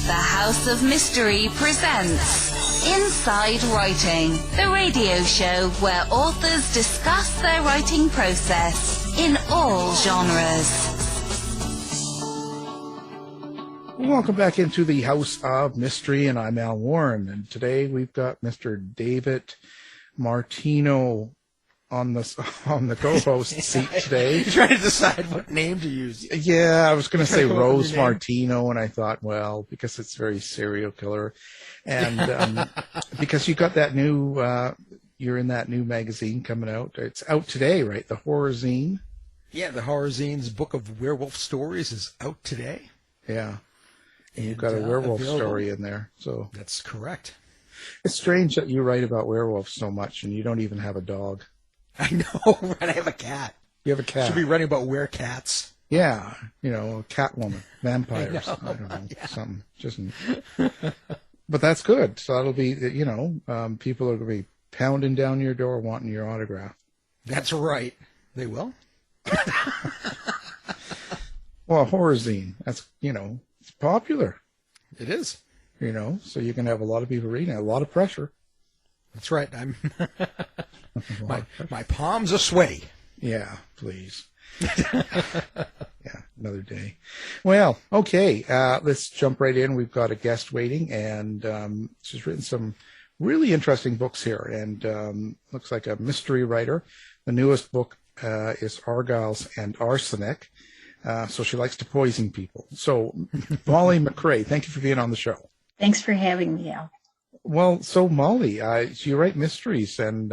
The House of Mystery presents Inside Writing, the radio show where authors discuss their writing process in all genres. Welcome back into the House of Mystery, and I'm Al Warren, and today we've got Mr. David Martino on the co-host seat today. You're trying to decide what name to use. Yeah, I was going to say Rose Martino, and I thought, well, because it's very serial killer, and because you got that new, you're in that new magazine coming out. It's out today, right? The Horror Zine. Yeah, the Horror Zine's book of werewolf stories is out today. Yeah, and you've got a werewolf story in there. So that's correct. It's strange that you write about werewolves so much, and you don't even have a dog. I know, right? I have a cat. You have a cat. Should be writing about werewolves. Yeah, Catwoman, vampires. I don't know, yeah. Something. Just. But that's good. So that'll be, people are going to be pounding down your door wanting your autograph. That's right. They will. Well, horror zine. That's it's popular. It is. So you can have a lot of people reading it. A lot of pressure. That's right. I'm. my palms are sweaty. Yeah, please. Yeah, another day. Well, okay. Let's jump right in. We've got a guest waiting, and she's written some really interesting books here, and looks like a mystery writer. The newest book is Argyles and Arsenic. So she likes to poison people. So, Molly MacRae, thank you for being on the show. Thanks for having me, Al. Well, so Molly, you write mysteries, and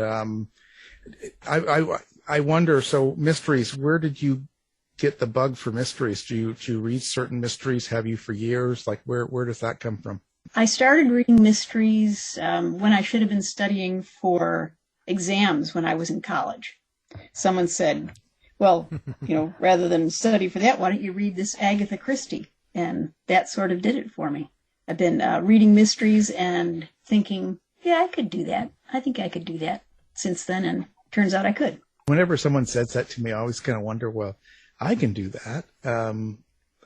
I wonder. So, mysteries. Where did you get the bug for mysteries? Do you read certain mysteries? Have you for years? Like, where does that come from? I started reading mysteries when I should have been studying for exams when I was in college. Someone said, well, rather than study for that, why don't you read this Agatha Christie? And that sort of did it for me. I've been reading mysteries and thinking, yeah, I could do that. I think I could do that since then, and turns out I could. Whenever someone says that to me, I always kind of wonder, well, I can do that.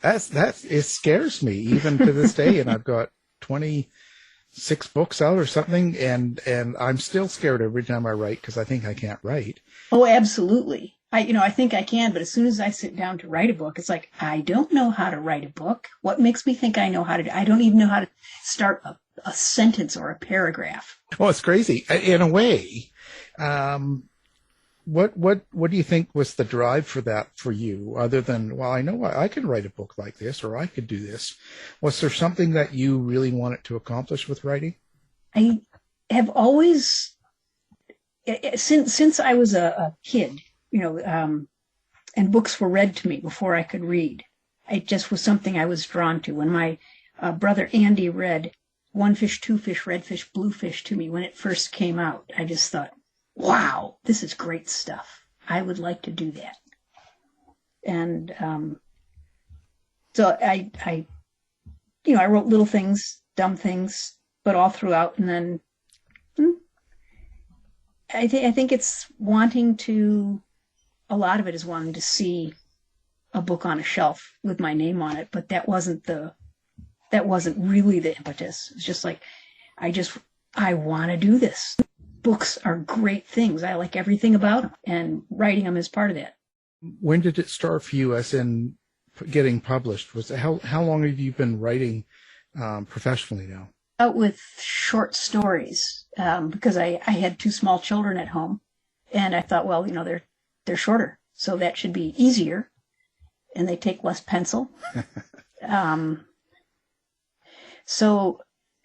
It scares me even to this day, and I've got 26 books out or something, and I'm still scared every time I write because I think I can't write. Oh, absolutely. I think I can, but as soon as I sit down to write a book, it's like, I don't know how to write a book. What makes me think I know how to I don't even know how to start a sentence or a paragraph. Well, it's crazy. In a way, what do you think was the drive for that for you, other than, well, I know I can write a book like this, or I could do this? Was there something that you really wanted to accomplish with writing? I have always, since I was a kid, and books were read to me before I could read. It just was something I was drawn to. When my brother Andy read One Fish, Two Fish, Red Fish, Blue Fish to me when it first came out, I just thought, wow, this is great stuff. I would like to do that. And so I wrote little things, dumb things, but all throughout. And then I think it's wanting to. A lot of it is wanting to see a book on a shelf with my name on it, but that wasn't really the impetus. It's just like, I want to do this. Books are great things. I like everything about them, and writing them is part of that. When did it start for you, as in getting published? How long have you been writing professionally now? Out with short stories, because I had two small children at home, and I thought, well, they're shorter, so that should be easier, and they take less pencil. And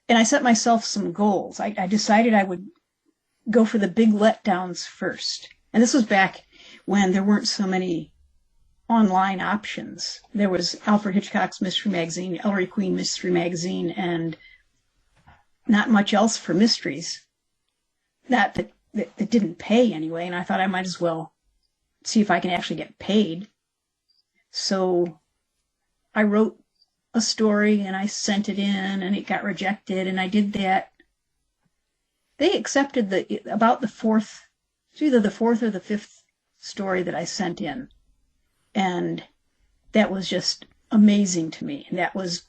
I set myself some goals. I decided I would go for the big letdowns first. And this was back when there weren't so many online options. There was Alfred Hitchcock's Mystery Magazine, Ellery Queen Mystery Magazine, and not much else for mysteries. That didn't pay anyway, and I thought I might as well see if I can actually get paid. So I wrote a story and I sent it in, and it got rejected, and I did that. They accepted about the fourth, it's either the fourth or the fifth story that I sent in. And that was just amazing to me. And that was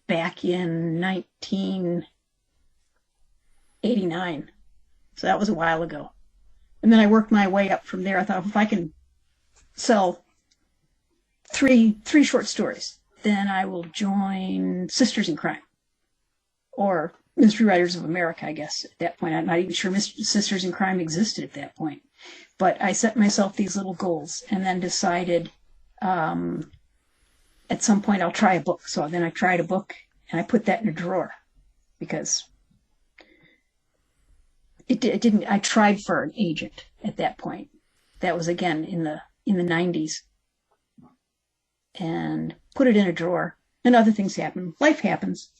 back in 1989. So that was a while ago. And then I worked my way up from there. I thought, if I can sell three short stories, then I will join Sisters in Crime, or Mystery Writers of America, I guess, at that point. I'm not even sure Sisters in Crime existed at that point. But I set myself these little goals and then decided at some point I'll try a book. So then I tried a book, and I put that in a drawer because it didn't. I tried for an agent at that point. That was again in the 90s, and put it in a drawer. And other things happen. Life happens,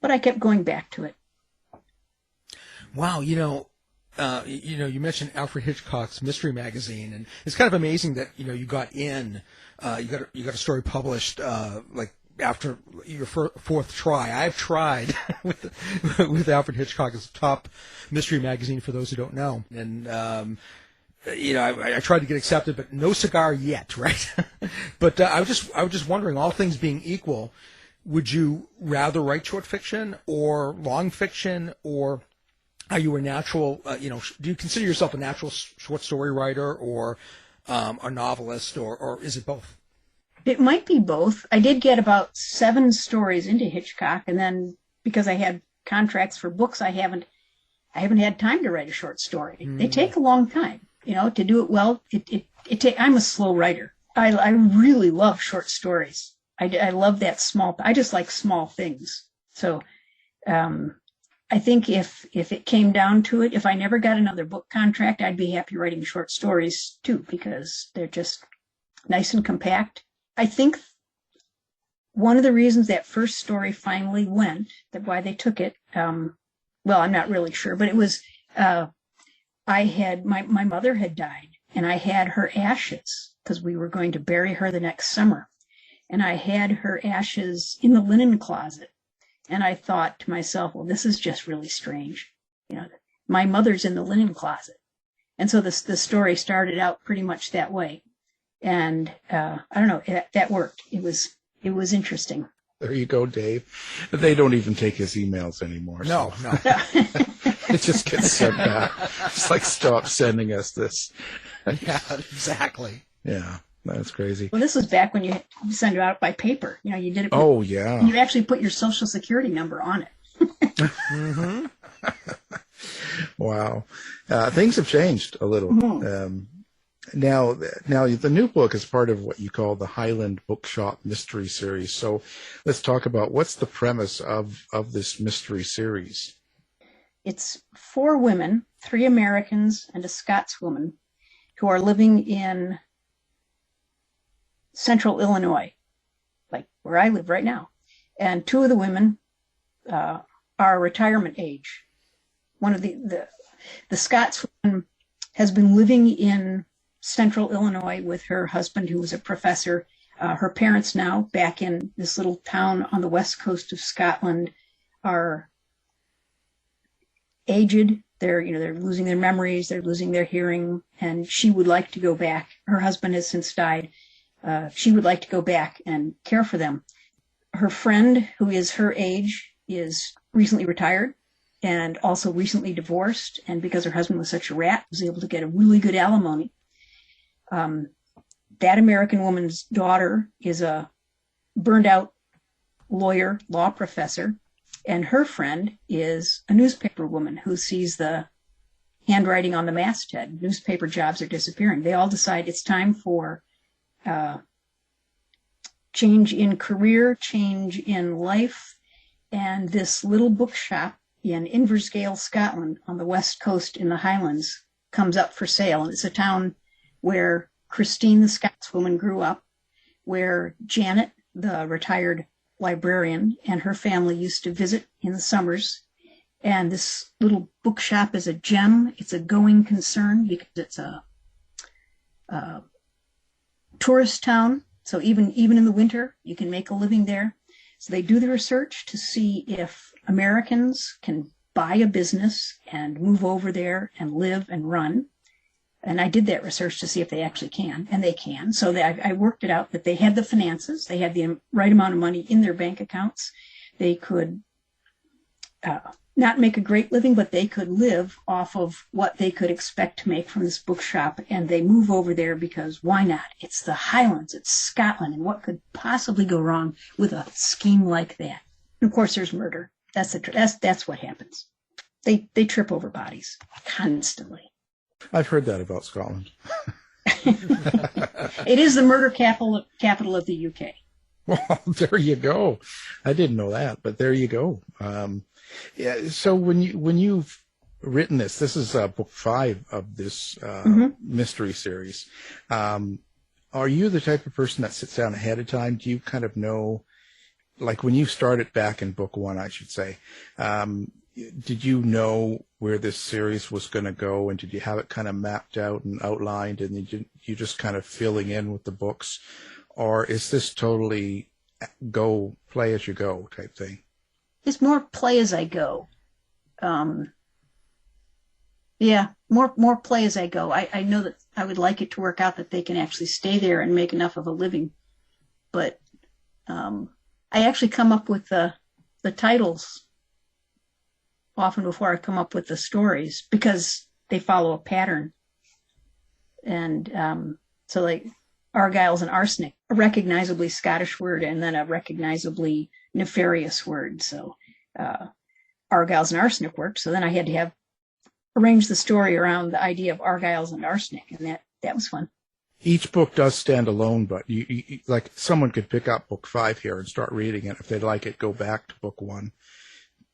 but I kept going back to it. Wow, you mentioned Alfred Hitchcock's mystery magazine, and it's kind of amazing that you got you got a story published like after your fourth try. I've tried with Alfred Hitchcock as top mystery magazine for those who don't know, and I tried to get accepted, but no cigar yet, right? But I was just wondering, all things being equal, would you rather write short fiction or long fiction, or are you a natural? Do you consider yourself a natural short story writer, or a novelist, or is it both? It might be both. I did get about 7 stories into Hitchcock, and then because I had contracts for books, I haven't had time to write a short story. They take a long time, to do it well. I'm a slow writer. I really love short stories. I love that I just like small things. So, I think if it came down to it, if I never got another book contract, I'd be happy writing short stories too, because they're just nice and compact. I think one of the reasons that first story finally went, why they took it, I'm not really sure, but it was, my mother had died, and I had her ashes because we were going to bury her the next summer. And I had her ashes in the linen closet. And I thought to myself, well, this is just really strange. My mother's in the linen closet. And so the story started out pretty much that way. And I don't know, that worked. It was interesting. There you go, Dave. They don't even take his emails anymore. No. It just gets sent back. It's like, stop sending us this. Yeah, exactly. Yeah, that's crazy. Well, this was back when you sent it out by paper. You did it. Oh, yeah. You actually put your social security number on it. Mm-hmm. Wow. Things have changed a little. Mm-hmm. Now, the new book is part of what you call the Highland Bookshop Mystery Series. So let's talk about what's the premise of this mystery series. It's 4 women, 3 Americans and a Scotswoman, who are living in central Illinois, like where I live right now. And 2 of the women are retirement age. One of the Scotswoman has been living in central Illinois with her husband, who was a professor. Her parents now, back in this little town on the west coast of Scotland, are aged. They're losing their memories, they're losing their hearing, and she would like to go back. Her husband has since died. She would like to go back and care for them. Her friend, who is her age, is recently retired and also recently divorced, and because her husband was such a rat, was able to get a really good alimony. That American woman's daughter is a burned out lawyer, law professor, and her friend is a newspaper woman who sees the handwriting on the masthead. Newspaper jobs are disappearing. They all decide it's time for change in career, change in life, and this little bookshop in Inversgail, Scotland, on the west coast in the Highlands, comes up for sale. And it's a town where Christine, the Scotswoman, grew up, where Janet, the retired librarian, and her family used to visit in the summers. And this little bookshop is a gem. It's a going concern because it's a tourist town. So even in the winter, you can make a living there. So they do the research to see if Americans can buy a business and move over there and live and run. And I did that research to see if they actually can, and they can. So I worked it out that they had the finances, they had the right amount of money in their bank accounts. They could not make a great living, but they could live off of what they could expect to make from this bookshop. And they move over there because why not? It's the Highlands, it's Scotland, and what could possibly go wrong with a scheme like that? And of course, there's murder. That's what happens. They trip over bodies constantly. I've heard that about Scotland. It is the murder capital of the UK. Well, there you go. I didn't know that, but there you go. Yeah. So when you've written this is book 5 of this mystery series. Are you the type of person that sits down ahead of time? Do you kind of know, like when you started back in book 1, I should say, did you know where this series was going to go, and did you have it kind of mapped out and outlined, and you just kind of filling in with the books, or is this totally go play as you go type thing? It's more play as I go. Yeah, more play as I go. I know that I would like it to work out that they can actually stay there and make enough of a living, but I actually come up with the titles often before I come up with the stories, because they follow a pattern. And so like Argyles and Arsenic, a recognizably Scottish word and then a recognizably nefarious word. So Argyles and Arsenic worked. So then I had to arrange the story around the idea of Argyles and Arsenic, and that was fun. Each book does stand alone, but you like someone could pick up book 5 here and start reading it. If they'd like it, go back to book 1.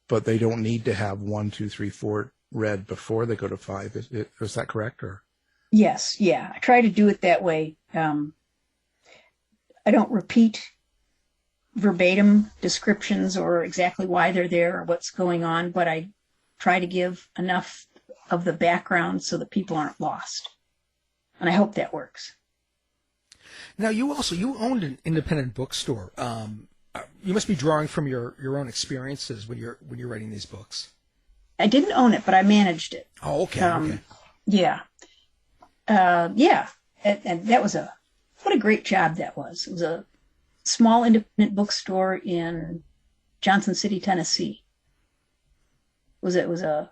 But they don't need to have 1, 2, 3, 4 read before they go to 5. Is that correct? Or yes, yeah. I try to do it that way. I don't repeat verbatim descriptions or exactly why they're there or what's going on, but I try to give enough of the background so that people aren't lost. And I hope that works. Now, you owned an independent bookstore. You must be drawing from your own experiences when you're writing these books. I didn't own it, but I managed it. Oh, okay. Okay. Yeah. Yeah. And that was what a great job that was. It was a small independent bookstore in Johnson City, Tennessee. It was a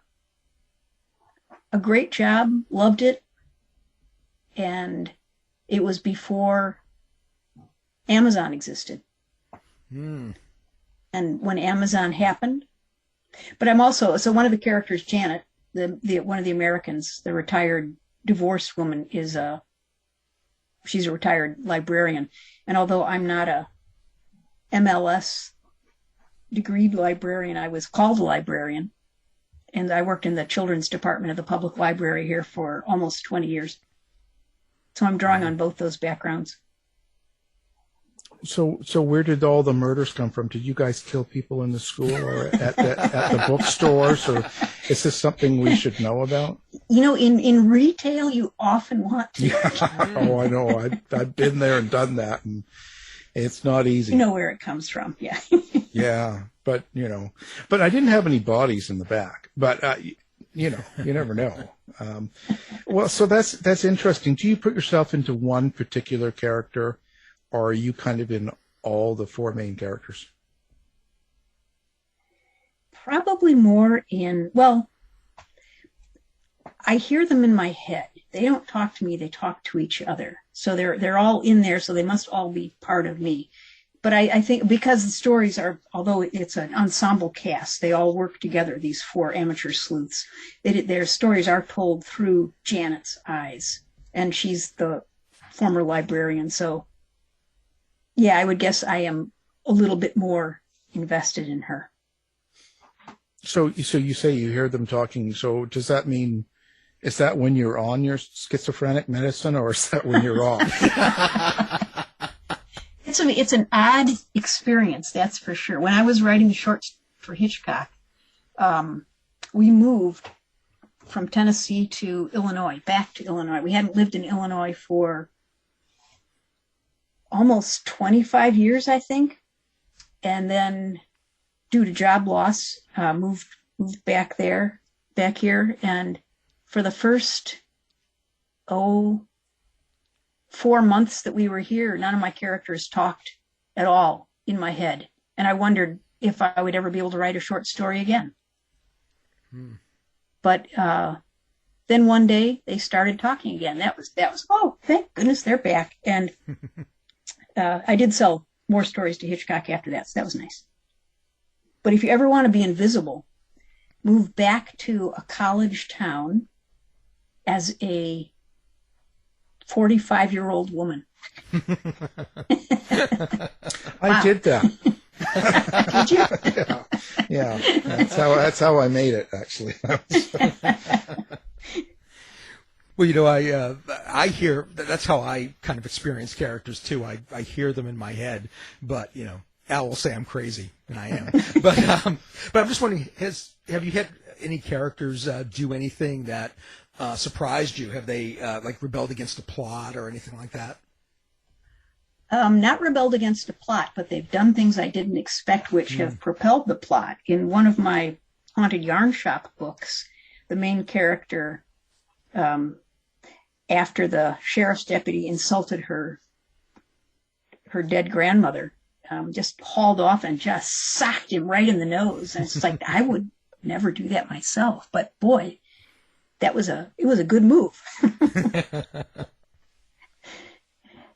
great job, loved it. And it was before Amazon existed. And when Amazon happened, but I'm also, so one of the characters, Janet, one of the Americans, the retired divorced woman, she's a retired librarian. And although I'm not a MLS degreed librarian, I was called a librarian. And I worked in the children's department of the public library here for almost 20 years. So I'm drawing on both those backgrounds. So where did all the murders come from? Did you guys kill people in the school or at the bookstores, or is this something we should know about? You know, in retail, you often want to. Oh, I know. I've been there and done that, and it's not easy. You know where it comes from, yeah. Yeah, but I didn't have any bodies in the back. But you never know. Well, so that's interesting. Do you put yourself into one particular character, or are you kind of in all the 4 main characters? Probably more I hear them in my head. They don't talk to me, they talk to each other. So they're all in there, so they must all be part of me. But I think because the stories are, although it's an ensemble cast, they all work together, these 4 amateur sleuths. Their stories are told through Janet's eyes, and she's the former librarian. So, yeah, I would guess I am a little bit more invested in her. So you say you hear them talking. So does that mean, is that when you're on your schizophrenic medicine, or is that when you're off? It's an odd experience, that's for sure. When I was writing the shorts for Hitchcock, we moved from Tennessee to Illinois, back to Illinois. We hadn't lived in Illinois for almost 25 years, I think. And then due to job loss, moved back here. And for the first 4 months that we were here, none of my characters talked at all in my head. And I wondered if I would ever be able to write a short story again. But then one day they started talking again. That was, oh, thank goodness they're back. And I did sell more stories to Hitchcock after that, so that was nice. But if you ever want to be invisible, move back to a college town as a 45-year-old woman. I did that. Did you? Yeah. That's how I made it, actually. Well, I hear that's how I kind of experience characters too. I hear them in my head, but Al will say I'm crazy, and I am. But I'm just wondering, have you had any characters do anything that surprised you? Have they like rebelled against a plot or anything like that? Not rebelled against a plot, but they've done things I didn't expect, which have propelled the plot. In one of my Haunted Yarn Shop books, the main character, after the sheriff's deputy insulted her dead grandmother, just hauled off and just socked him right in the nose. And it's like, I would never do that myself, but boy, it was a good move.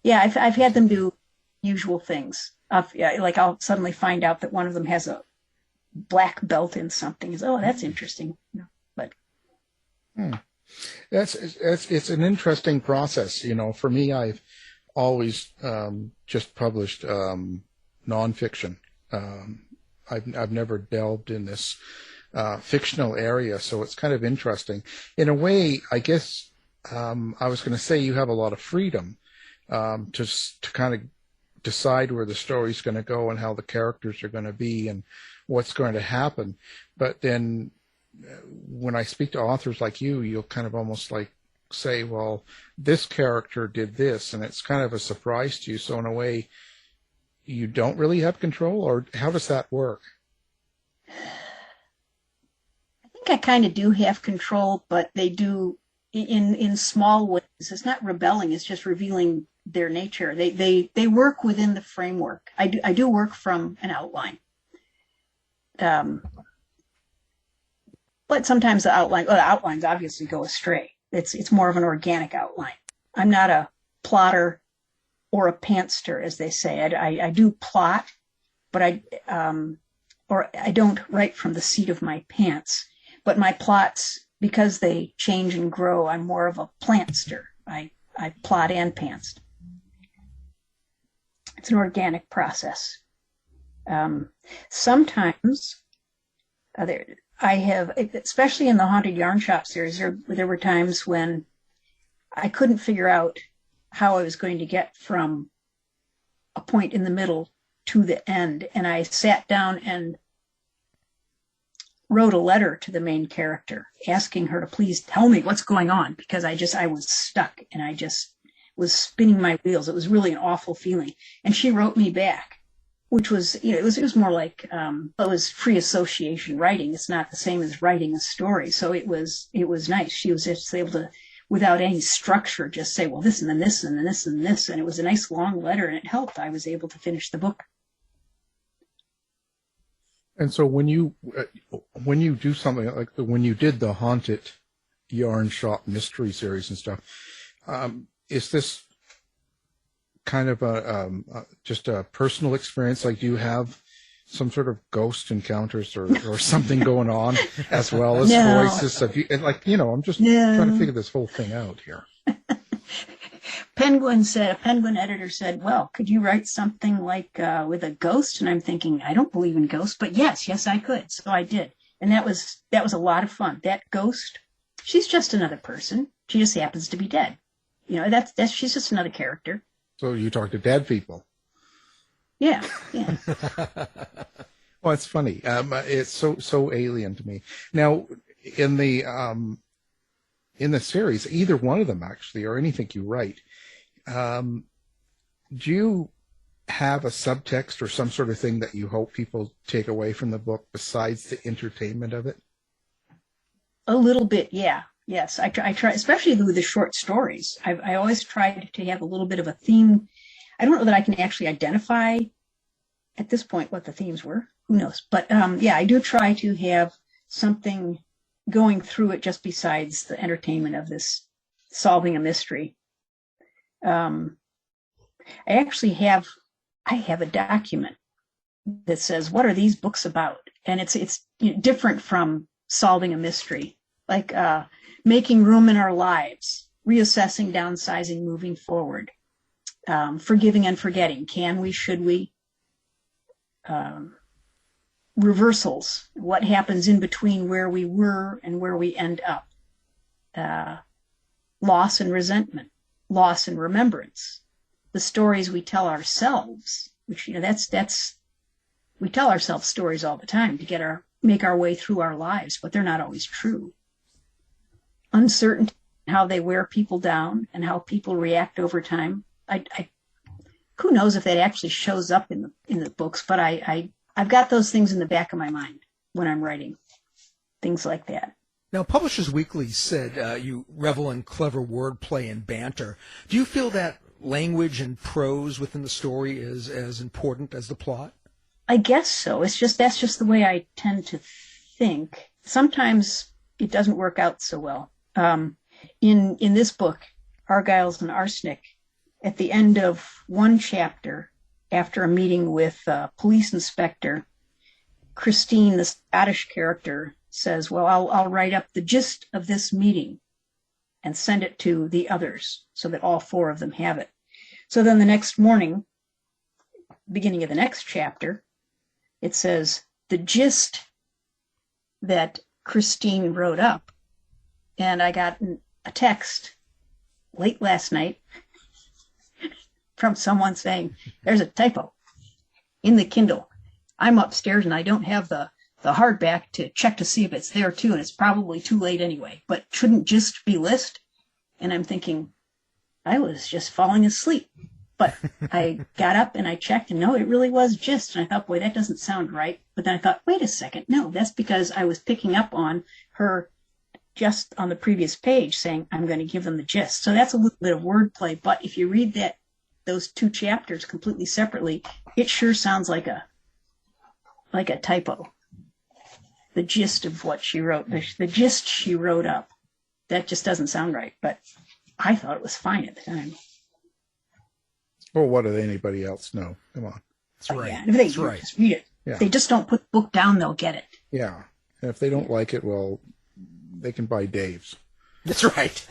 Yeah, I've had them do usual things. Like I'll suddenly find out that one of them has a black belt in something. Oh, that's interesting. But it's an interesting process. For me, I've always just published nonfiction. I've never delved in this fictional area, so it's kind of interesting. In a way, I guess I was going to say you have a lot of freedom. To kind of decide where the story's going to go and how the characters are going to be and what's going to happen. But then when I speak to authors like you'll kind of almost like say, well, this character did this, and it's kind of a surprise to you. So in a way, you don't really have control, or how does that work? I think I kind of do have control, but they do in small ways. It's not rebelling, it's just revealing their nature. They work within the framework. I do work from an outline. But sometimes the outlines obviously go astray. It's more of an organic outline. I'm not a plotter or a pantster, as they say. I do plot, but I don't write from the seat of my pants. But my plots, because they change and grow, I'm more of a plantster. I plot and pants. It's an organic process. Sometimes I have, especially in the Haunted Yarn Shop series, there were times when I couldn't figure out how I was going to get from a point in the middle to the end. And I sat down and wrote a letter to the main character asking her to please tell me what's going on, because I was stuck and I just was spinning my wheels. It was really an awful feeling. And she wrote me back, which was, it was more like, it was free association writing. It's not the same as writing a story. So it was nice. She was just able to, without any structure, just say, well, this and then this and then this and this. And it was a nice long letter, and it helped. I was able to finish the book. And so when you do something like when you did the Haunted Yarn Shop mystery series and stuff, is this kind of just a personal experience? Like, do you have some sort of ghost encounters or something going on as well as voices? I'm just trying to figure this whole thing out here. A penguin editor said, well, could you write something like with a ghost? And I'm thinking, I don't believe in ghosts, but yes, I could. So I did. And that was a lot of fun. That ghost, she's just another person. She just happens to be dead. She's just another character. So you talk to dead people. Yeah. Well, it's funny. It's so alien to me. Now, in the series, either one of them actually, or anything you write, do you have a subtext or some sort of thing that you hope people take away from the book besides the entertainment of it? A little bit, yeah. Yes, I try, especially with the short stories. I always try to have a little bit of a theme. I don't know that I can actually identify at this point what the themes were. Who knows? But yeah, I do try to have something going through it just besides the entertainment of this solving a mystery. I actually have a document that says, what are these books about? And it's different from solving a mystery, like making room in our lives, reassessing, downsizing, moving forward, forgiving and forgetting. Can we, should we? Reversals, what happens in between where we were and where we end up. Loss and resentment, loss and remembrance, the stories we tell ourselves, which, we tell ourselves stories all the time to make our way through our lives, but they're not always true. Uncertainty, how they wear people down and how people react over time. Who knows if that actually shows up in the books, but I've got those things in the back of my mind when I'm writing things like that. Now, Publishers Weekly said you revel in clever wordplay and banter. Do you feel that language and prose within the story is as important as the plot? I guess so. That's just the way I tend to think. Sometimes it doesn't work out so well. In this book, Argyles and Arsenic, at the end of one chapter, after a meeting with police inspector, Christine, the Scottish character, says, well, I'll write up the gist of this meeting and send it to the others so that all four of them have it. So then the next morning, beginning of the next chapter, it says, the gist that Christine wrote up. And I got a text late last night from someone saying, there's a typo in the Kindle. I'm upstairs and I don't have the hardback to check to see if it's there too, and it's probably too late anyway, but shouldn't just be list? And I'm thinking, I was just falling asleep. But I got up and I checked, and no, it really was gist. And I thought, boy, that doesn't sound right. But then I thought, wait a second. No, that's because I was picking up on her just on the previous page saying, I'm going to give them the gist. So that's a little bit of wordplay. But if you read those two chapters completely separately, it sure sounds like a typo. The gist of what she wrote, the gist she wrote up, that just doesn't sound right. But I thought it was fine at the time. Well, what did anybody else know? Come on. That's right. Yeah, if they That's right. just read it. Yeah. If they just don't put the book down, they'll get it. Yeah. And if they don't like it, well, they can buy Dave's. That's right.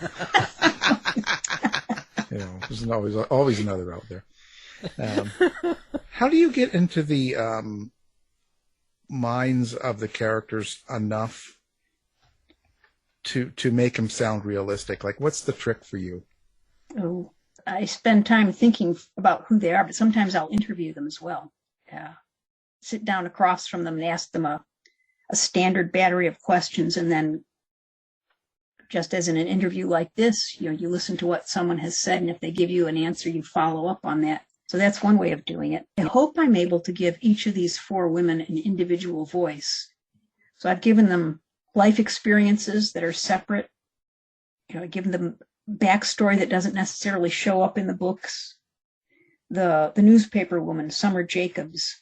There's always another out there. How do you get into the minds of the characters enough to make them sound realistic? Like, what's the trick for you? Oh, I spend time thinking about who they are, but sometimes I'll interview them as well. Yeah. Sit down across from them and ask them a standard battery of questions, and then just as in an interview like this, you listen to what someone has said, and if they give you an answer, you follow up on that. So that's one way of doing it. I hope I'm able to give each of these four women an individual voice. So I've given them life experiences that are separate. I've given them backstory that doesn't necessarily show up in the books. The newspaper woman, Summer Jacobs,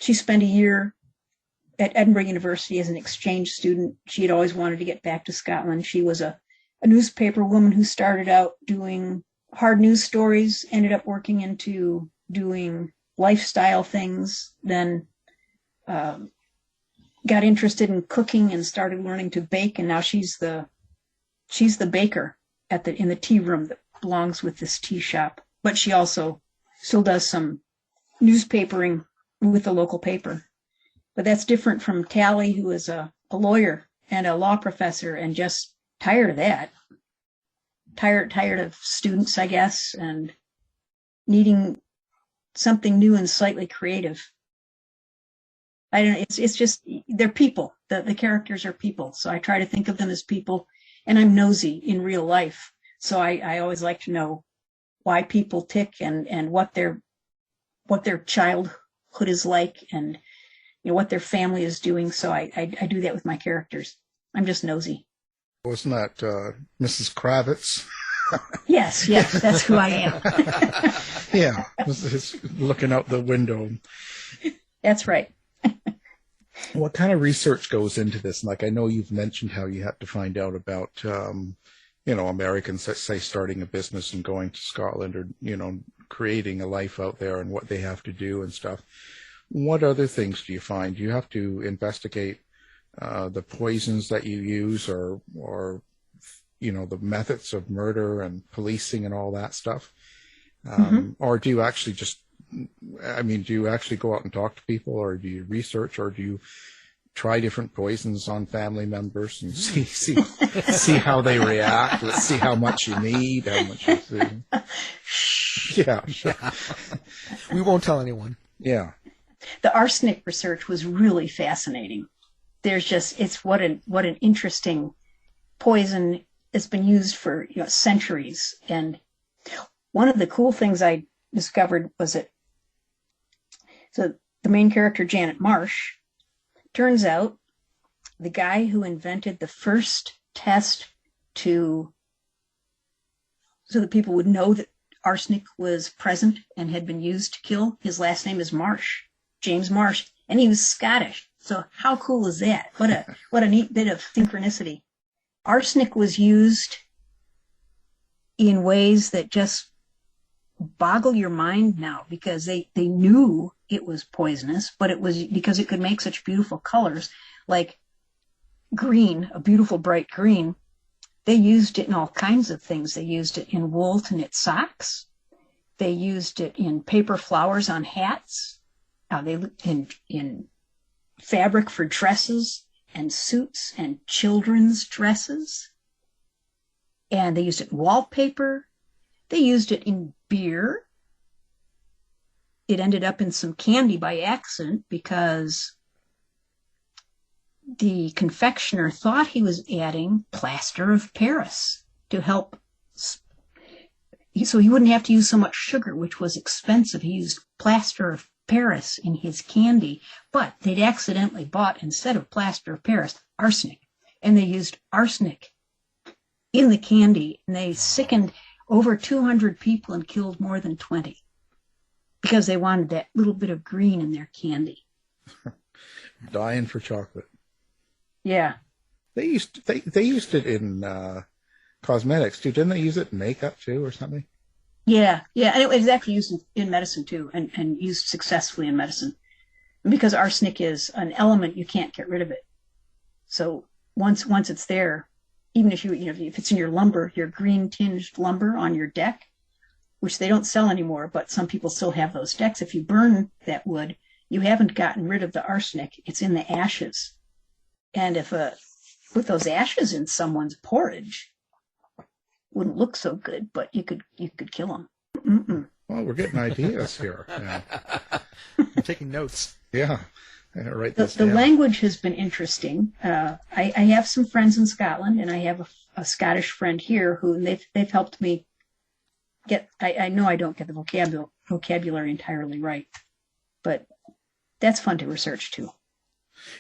she spent a year at Edinburgh University as an exchange student. She had always wanted to get back to Scotland. She was a newspaper woman who started out doing hard news stories, ended up working into doing lifestyle things, then got interested in cooking and started learning to bake, and now she's the baker in the tea room that belongs with this tea shop. But she also still does some newspapering with the local paper. But that's different from Tally, who is a lawyer and a law professor and just tired of that. Tired of students, I guess, and needing something new and slightly creative. I don't know, it's just, they're people. The characters are people. So I try to think of them as people, and I'm nosy in real life. So I always like to know why people tick and what their childhood is like, and what their family is doing. So I do that with my characters. I'm just nosy. Wasn't that Mrs. Kravitz? Yes, that's who I am. Yeah, it's looking out the window. That's right. What kind of research goes into this? Like, I know you've mentioned how you had to find out about, Americans that say starting a business and going to Scotland or, creating a life out there and what they have to do and stuff. What other things do you find? Do you have to investigate the poisons that you use or the methods of murder and policing and all that stuff? Or do you actually do you actually go out and talk to people, or do you research, or do you try different poisons on family members and see how they react? Let's see how much you need, how much you see. Yeah. We won't tell anyone. Yeah. The arsenic research was really fascinating. It's what an interesting poison. It's been used for centuries. And one of the cool things I discovered was that the main character, Janet Marsh, turns out the guy who invented the first test so that people would know that arsenic was present and had been used to kill, his last name is Marsh, James Marsh, and he was Scottish. So how cool is that? What a neat bit of synchronicity. Arsenic was used in ways that just boggle your mind now, because they knew it was poisonous, but it was because it could make such beautiful colors, like green, a beautiful bright green. They used it in all kinds of things. They used it in wool to knit socks. They used it in paper flowers on hats. In fabric for dresses and suits and children's dresses. And they used it in wallpaper. They used it in beer. It ended up in some candy by accident because the confectioner thought he was adding plaster of Paris to help, so he wouldn't have to use so much sugar, which was expensive. He used plaster of Paris in his candy, but they'd accidentally bought, instead of plaster of Paris, arsenic. And they used arsenic in the candy, and they sickened over 200 people and killed more than 20 because they wanted that little bit of green in their candy. Dying for chocolate. Yeah. They used it in cosmetics too. Didn't they use it in makeup too or something? Yeah. And it was actually used in medicine too, and used successfully in medicine. And because arsenic is an element, you can't get rid of it. So once it's there, even if if it's in your lumber, your green tinged lumber on your deck, which they don't sell anymore, but some people still have those decks. If you burn that wood, you haven't gotten rid of the arsenic. It's in the ashes. And if put those ashes in someone's porridge, wouldn't look so good, but you could kill them. Mm-mm. Well, we're getting ideas here. Yeah. I'm taking notes. Yeah. Write this The down. language has been interesting. I have some friends in Scotland, and I have a Scottish friend here who they've helped me get. I know I don't get the vocabulary entirely right, but that's fun to research too.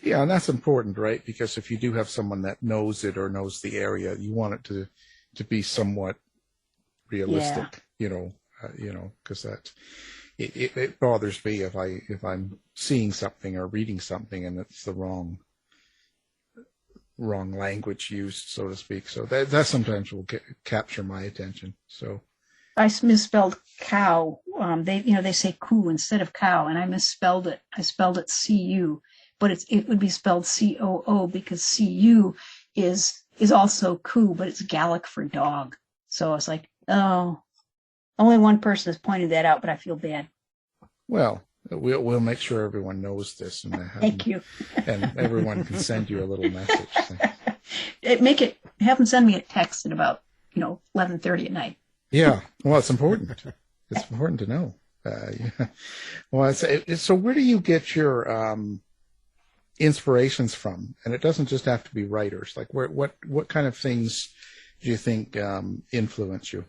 Yeah, and that's important, right? Because if you do have someone that knows it or knows the area, you want it to be somewhat realistic, because that it bothers me if I'm seeing something or reading something and it's the wrong language used, so to speak. So that sometimes will capture my attention. So I misspelled cow. They say coo instead of cow, and I misspelled it. I spelled it cu, but it would be spelled coo because cu is also coo, but it's Gaelic for dog. So I was like, oh, only one person has pointed that out, but I feel bad. Well, we'll make sure everyone knows this, and Thank you. and everyone can send you a little message. Have them send me a text at about 11:30 at night. Yeah, well, it's important. It's important to know. Yeah. Well, so where do you get your inspirations from? And it doesn't just have to be writers. Like, what kind of things do you think influence you?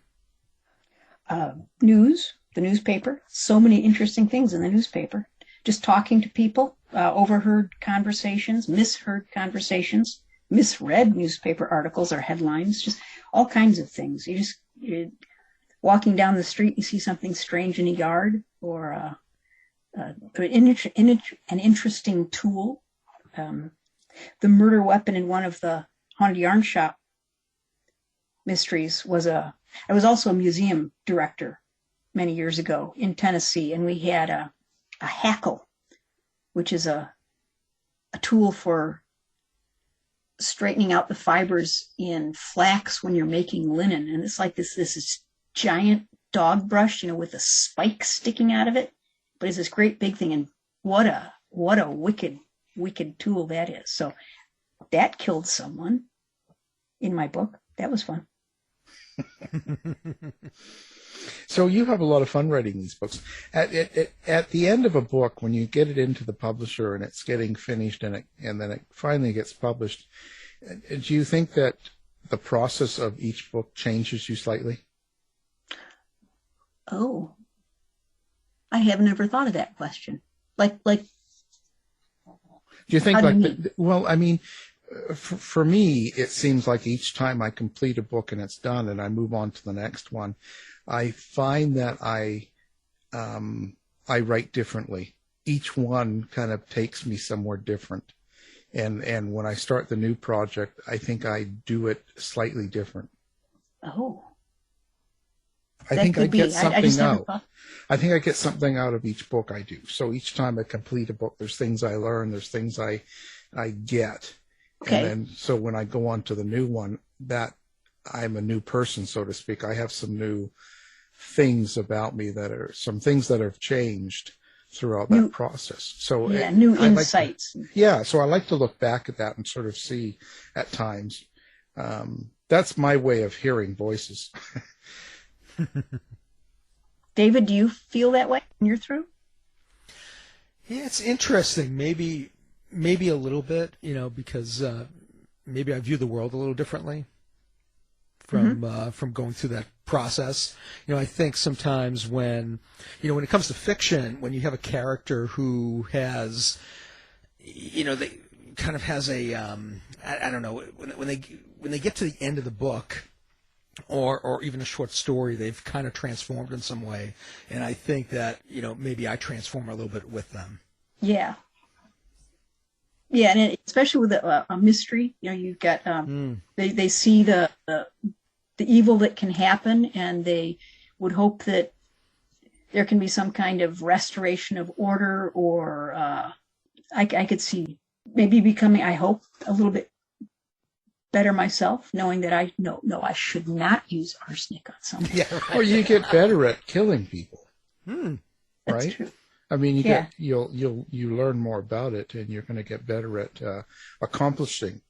News, the newspaper. So many interesting things in the newspaper. Just talking to people, overheard conversations, misheard conversations. misread newspaper articles or headlines, just all kinds of things. You're walking down the street, you see something strange in a yard, or an interesting tool. The murder weapon in one of the Haunted Yarn Shop mysteries I was also a museum director many years ago in Tennessee, and we had a hackle, which is a tool for straightening out the fibers in flax when you're making linen. And it's like this giant dog brush, with a spike sticking out of it. But it's this great big thing, and what a wicked tool that is. So that killed someone in my book. That was fun. So you have a lot of fun writing these books. At the end of a book, when you get it into the publisher and it's getting finished and then it finally gets published, do you think that the process of each book changes you slightly? Oh, I have never thought of that question. Like. Do you think well, I mean, for me, it seems like each time I complete a book and it's done and I move on to the next one, I find that I write differently. Each one kind of takes me somewhere different. And when I start the new project, I think I do it slightly different. Oh. I think I get something out. I think I get something out of each book I do. So each time I complete a book, there's things I learn, there's things I get. Okay. And then, so when I go on to the new one, that I'm a new person, so to speak. I have some new things about me some things that have changed throughout that process. So new insights. So I like to look back at that and sort of see at times. That's my way of hearing voices. David, do you feel that way when you're through? Yeah, it's interesting. Maybe a little bit, because maybe I view the world a little differently from going through that process. I think sometimes when it comes to fiction, when you have a character who has, they kind of has a, I don't know, when they get to the end of the book, or even a short story, they've kind of transformed in some way. And I think that, maybe I transform a little bit with them. Yeah. Yeah, and especially with a mystery, you've got, they see the evil that can happen, and they would hope that there can be some kind of restoration of order, or I could see maybe becoming, I hope, a little bit better myself, knowing that I should not use arsenic on someone. Yeah, right. Or you get better at killing people. That's right? True. I mean, you learn more about it, and you're going to get better at accomplishing.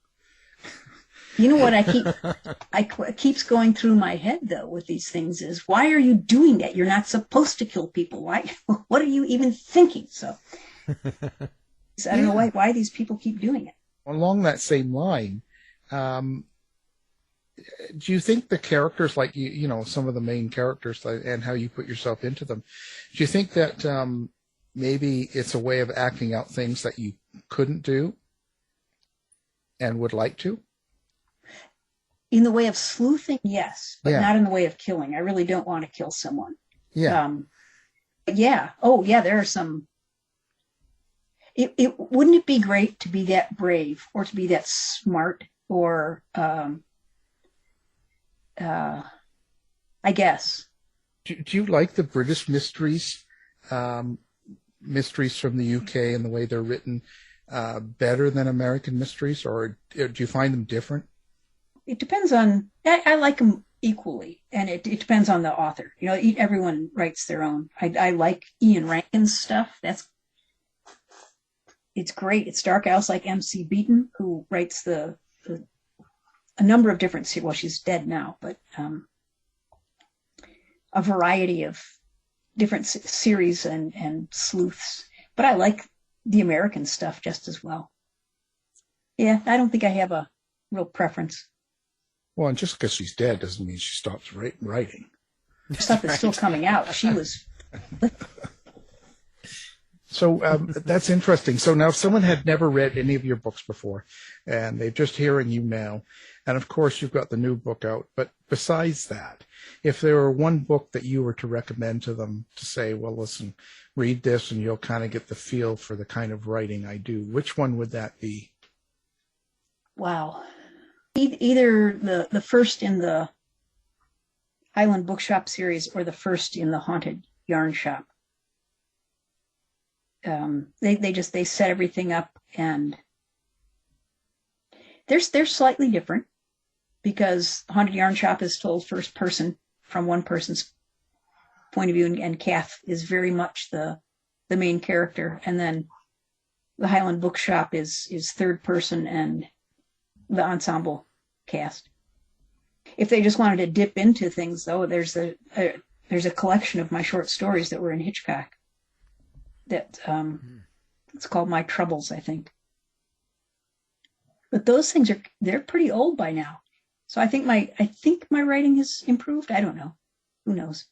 You know what keeps going through my head though with these things is, why are you doing that? You're not supposed to kill people. Why? What are you even thinking? So I don't know why these people keep doing it. Along that same line, do you think the characters, like some of the main characters and how you put yourself into them, do you think that maybe it's a way of acting out things that you couldn't do and would like to? In the way of sleuthing, yes, but not in the way of killing. I really don't want to kill someone. Yeah. There are some. It wouldn't it be great to be that brave, or to be that smart, or I guess. Do you like the British mysteries, mysteries from the UK and the way they're written, better than American mysteries, or do you find them different? It depends on. I like them equally, and it depends on the author. Everyone writes their own. I like Ian Rankin's stuff. It's great. It's dark. I also like M.C. Beaton, who writes a number of different. Well, she's dead now, but a variety of different series and sleuths. But I like the American stuff just as well. Yeah, I don't think I have a real preference. Well, and just because she's dead doesn't mean she stops writing. Stuff is still coming out. She was. So that's interesting. So now if someone had never read any of your books before and they're just hearing you now, and of course you've got the new book out, but besides that, if there were one book that you were to recommend to them to say, well, listen, read this and you'll kind of get the feel for the kind of writing I do, which one would that be? Wow. Either the first in the Highland Bookshop series or the first in the Haunted Yarn Shop. They set everything up, and they're slightly different because Haunted Yarn Shop is told first person from one person's point of view, and Kath is very much the main character, and then the Highland Bookshop is third person and the ensemble cast. If they just wanted to dip into things, though, there's a collection of my short stories that were in Hitchcock. That it's called My Troubles, I think. But those things they're pretty old by now. So I think my writing has improved. I don't know. Who knows?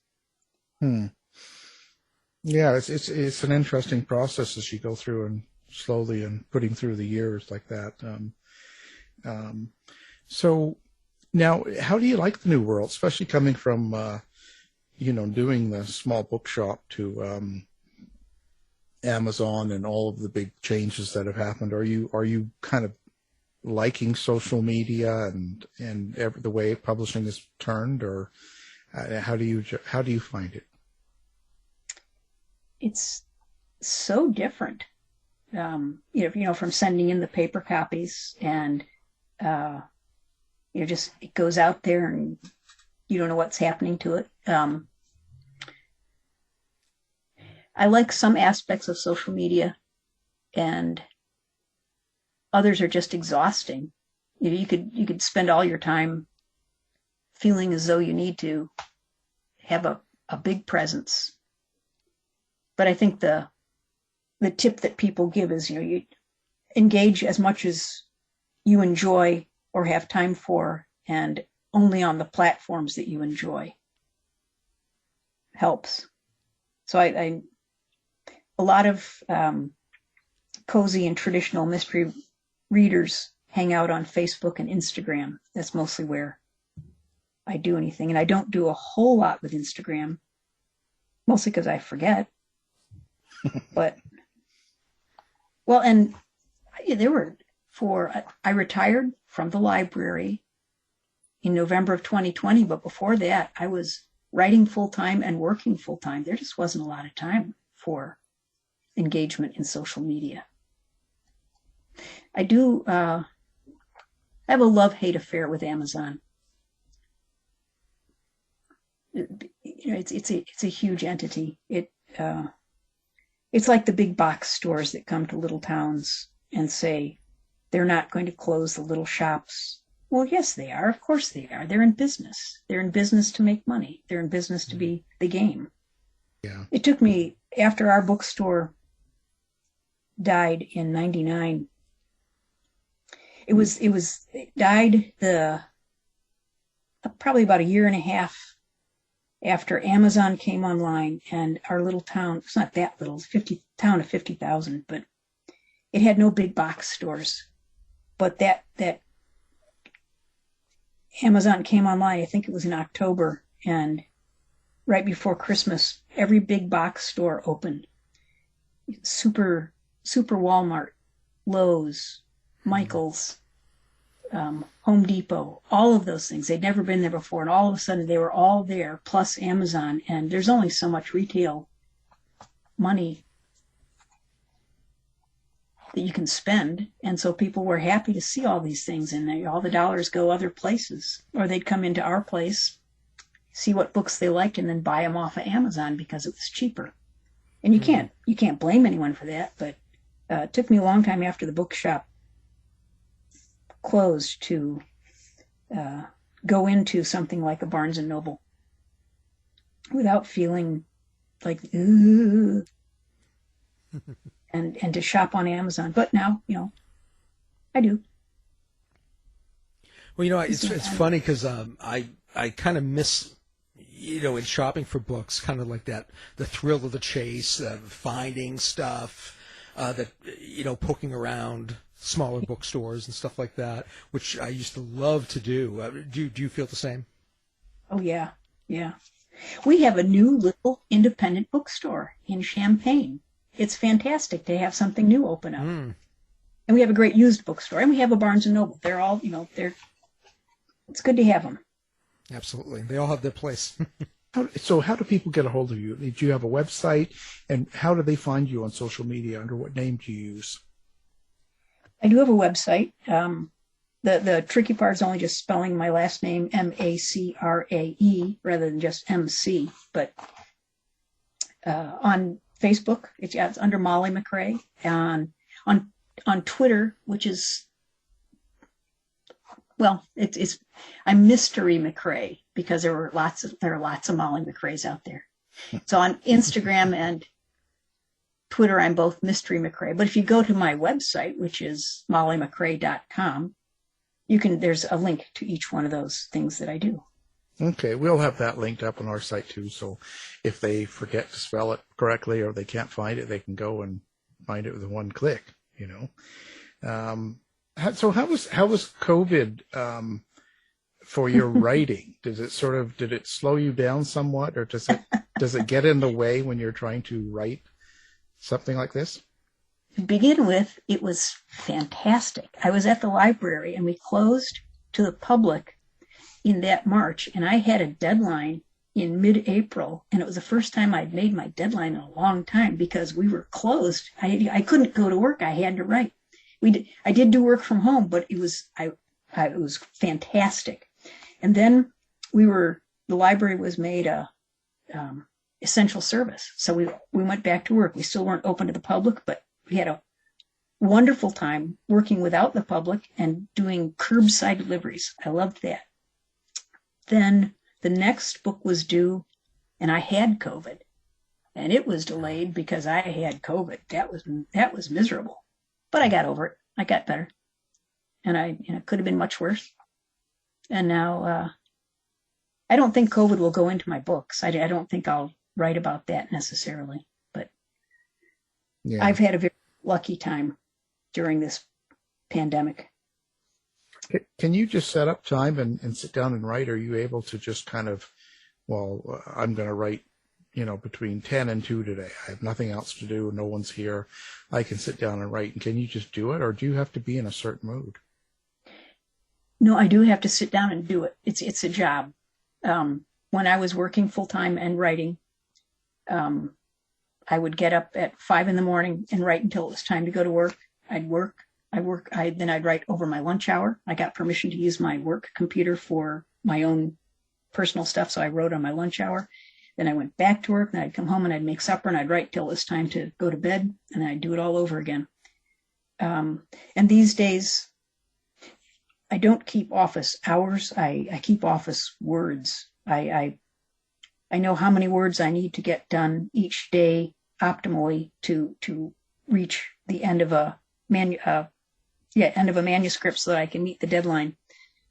Yeah, it's an interesting process as you go through and slowly and putting through the years like that. So now, how do you like the new world, especially coming from doing the small bookshop to Amazon and all of the big changes that have happened? Are you kind of liking social media and the way publishing has turned, or how do you find it? It's so different. From sending in the paper copies and just it goes out there and you don't know what's happening to it. I like some aspects of social media, and others are just exhausting. You could spend all your time feeling as though you need to have a big presence. But I think the tip that people give is, you engage as much as you enjoy or have time for, and only on the platforms that you enjoy helps. So a lot of cozy and traditional mystery readers hang out on Facebook and Instagram. That's mostly where I do anything. And I don't do a whole lot with Instagram, mostly because I forget. But, well, and I retired from the library in November of 2020, but before that, I was writing full-time and working full-time. There just wasn't a lot of time for engagement in social media. I do have a love-hate affair with Amazon. It's a huge entity. It's like the big box stores that come to little towns and say they're not going to close the little shops. Well, yes, they are. Of course they are. They're in business. They're in business to make money. They're in business to be the game. Yeah. It took me, after our bookstore died in 99, it died probably about a year and a half after Amazon came online, and our little town, it's not that little, it's a town of 50,000, but it had no big box stores. But that Amazon came online, I think it was in October, and right before Christmas, every big box store opened. Super Walmart, Lowe's, Michael's, Home Depot, all of those things. They'd never been there before, and all of a sudden they were all there, plus Amazon, and there's only so much retail money that you can spend, and so people were happy to see all these things, and all the dollars go other places, or they'd come into our place, see what books they liked, and then buy them off of Amazon because it was cheaper. And you can't blame anyone for that, but it took me a long time after the bookshop closed to go into something like a Barnes and Noble without feeling like and to shop on Amazon. But now, I do. Well, it's funny because I kind of miss, in shopping for books, kind of like that, the thrill of the chase, finding stuff, poking around smaller bookstores and stuff like that, which I used to love to do. Do you feel the same? Oh, yeah. Yeah. We have a new little independent bookstore in Champaign. It's fantastic to have something new open up. And we have a great used bookstore, and we have a Barnes & Noble. They're all, it's good to have them. Absolutely. They all have their place. So how do people get a hold of you? Do you have a website? And how do they find you on social media? Under what name do you use? I do have a website. The tricky part is only just spelling my last name, MacRae, rather than just MC. But on Facebook, it's under Molly MacRae. And on Twitter, which is, I'm Mystery MacRae, because there are lots of Molly MacRaes out there. So on Instagram and Twitter, I'm both Mystery MacRae. But if you go to my website, which is mollymacrae.com, there's a link to each one of those things that I do. Okay, we'll have that linked up on our site too. So if they forget to spell it correctly or they can't find it, they can go and find it with one click. So how was COVID for your writing? Did it slow you down somewhat, or does it get in the way when you're trying to write something like this? To begin with, it was fantastic. I was at the library, and we closed to the public in that March, and I had a deadline in mid-April, and it was the first time I'd made my deadline in a long time because we were closed. I couldn't go to work. I had to write. I did do work from home, but it was fantastic. And then the library was made a essential service, so we went back to work. We still weren't open to the public, but we had a wonderful time working without the public and doing curbside deliveries. I loved that. Then the next book was due, and I had COVID, and it was delayed because I had COVID. That was miserable, but I got over it. I got better, and it could have been much worse. And now I don't think COVID will go into my books. I don't think I'll write about that necessarily, but yeah. I've had a very lucky time during this pandemic. Can you just set up time and sit down and write? Are you able to just kind of, I'm going to write, between 10 and 2 today. I have nothing else to do. No one's here. I can sit down and write. And can you just do it, or do you have to be in a certain mood? No, I do have to sit down and do it. It's a job. When I was working full time and writing, I would get up at 5 a.m. and write until it was time to go to work. I'd work. Then I'd write over my lunch hour. I got permission to use my work computer for my own personal stuff, so I wrote on my lunch hour. Then I went back to work, and I'd come home and I'd make supper, and I'd write till it was time to go to bed, and I'd do it all over again. And these days, I don't keep office hours. I keep office words. I know how many words I need to get done each day optimally to reach the end of a manuscript so that I can meet the deadline.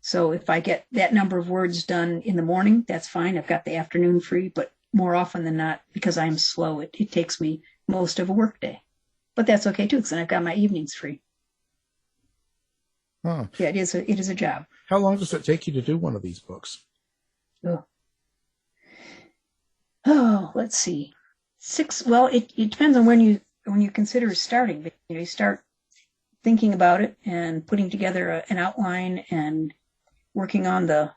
So if I get that number of words done in the morning, that's fine. I've got the afternoon free, but more often than not, because I'm slow, it takes me most of a work day. But that's okay too, because then I've got my evenings free. Huh. Yeah, it is a job. How long does it take you to do one of these books? Oh, let's see. 6. Well, it depends on when you consider starting. You start thinking about it and putting together an outline and working on the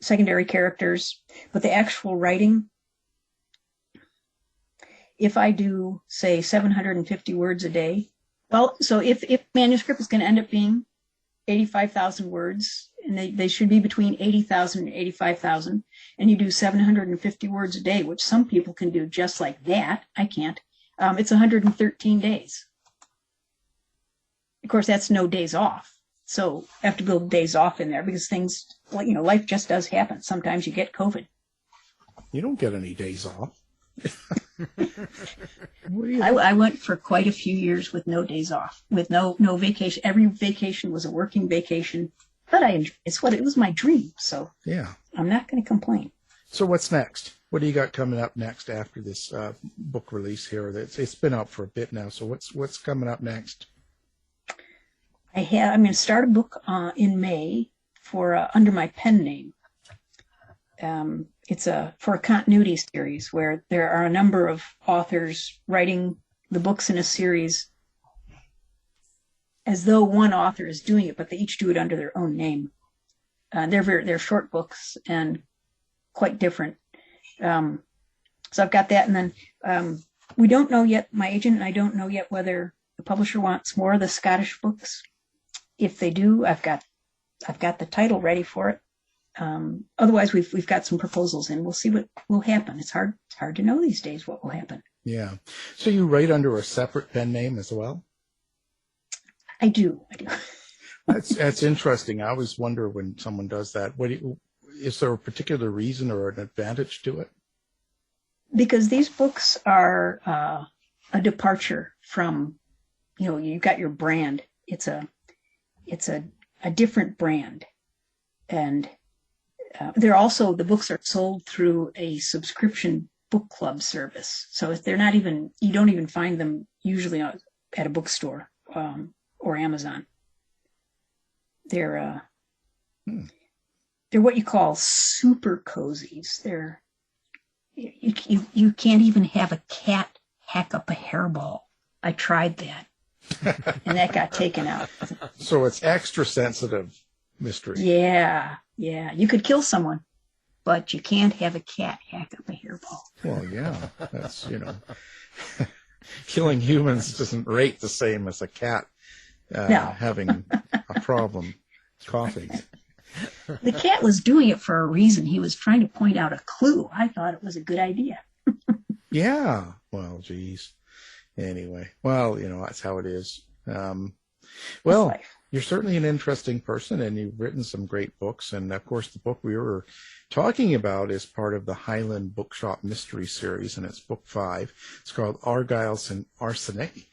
secondary characters. But the actual writing, if I do, say, 750 words a day, so if manuscript is going to end up being 85,000 words, and they should be between 80,000 and 85,000, and you do 750 words a day, which some people can do just like that. I can't. It's 113 days. Of course, that's no days off. So I have to build days off in there because things, life just does happen. Sometimes you get COVID. You don't get any days off. I went for quite a few years with no days off, with no vacation. Every vacation was a working vacation, but I enjoyed it. It was my dream, so yeah, I'm not going to complain. So what's next? What do you got coming up next after this book release here? It's been out for a bit now. So what's coming up next? I'm going to start a book in May for under my pen name. It's for a continuity series where there are a number of authors writing the books in a series as though one author is doing it, but they each do it under their own name. They're short books and quite different. So I've got that, and then we don't know yet. My agent and I don't know yet whether the publisher wants more of the Scottish books. If they do, I've got the title ready for it. Otherwise, we've got some proposals in. We'll see what will happen. It's hard to know these days what will happen. Yeah. So you write under a separate pen name as well? I do. That's interesting. I always wonder when someone does that. Is there a particular reason or an advantage to it? Because these books are a departure from, you've got your brand. It's a different brand, and the books are sold through a subscription book club service. So you don't even find them usually at a bookstore or Amazon. They're what you call super cozies. You can't even have a cat hack up a hairball. I tried that, and that got taken out. So it's extra sensitive mystery. Yeah. You could kill someone, but you can't have a cat hack up a hairball. Well, yeah, that's killing humans doesn't rate the same as a cat having a problem coughing. The cat was doing it for a reason. He was trying to point out a clue. I thought it was a good idea. Yeah. Well, geez. Anyway, that's how it is. Well, you're certainly an interesting person, and you've written some great books. And, of course, the book we were talking about is part of the Highland Bookshop Mystery Series, and it's book 5. It's called Argyles and Arsenic.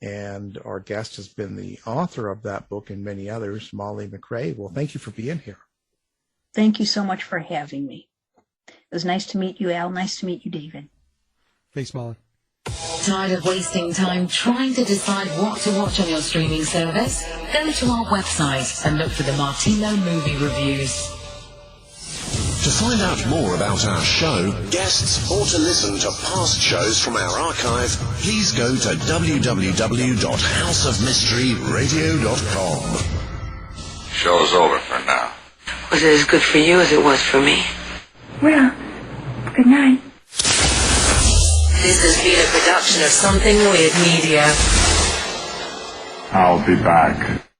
And our guest has been the author of that book and many others, Molly MacRae. Well, thank you for being here. Thank you so much for having me. It was nice to meet you, Al. Nice to meet you, David. Thanks, Molly. Tired of wasting time trying to decide what to watch on your streaming service? Go to our website and look for the Martino movie reviews. To find out more about our show, guests, or to listen to past shows from our archive, please go to www.houseofmysteryradio.com. Show's over for now. Was it as good for you as it was for me? Well, good night. This has been a production of Something Weird Media. I'll be back.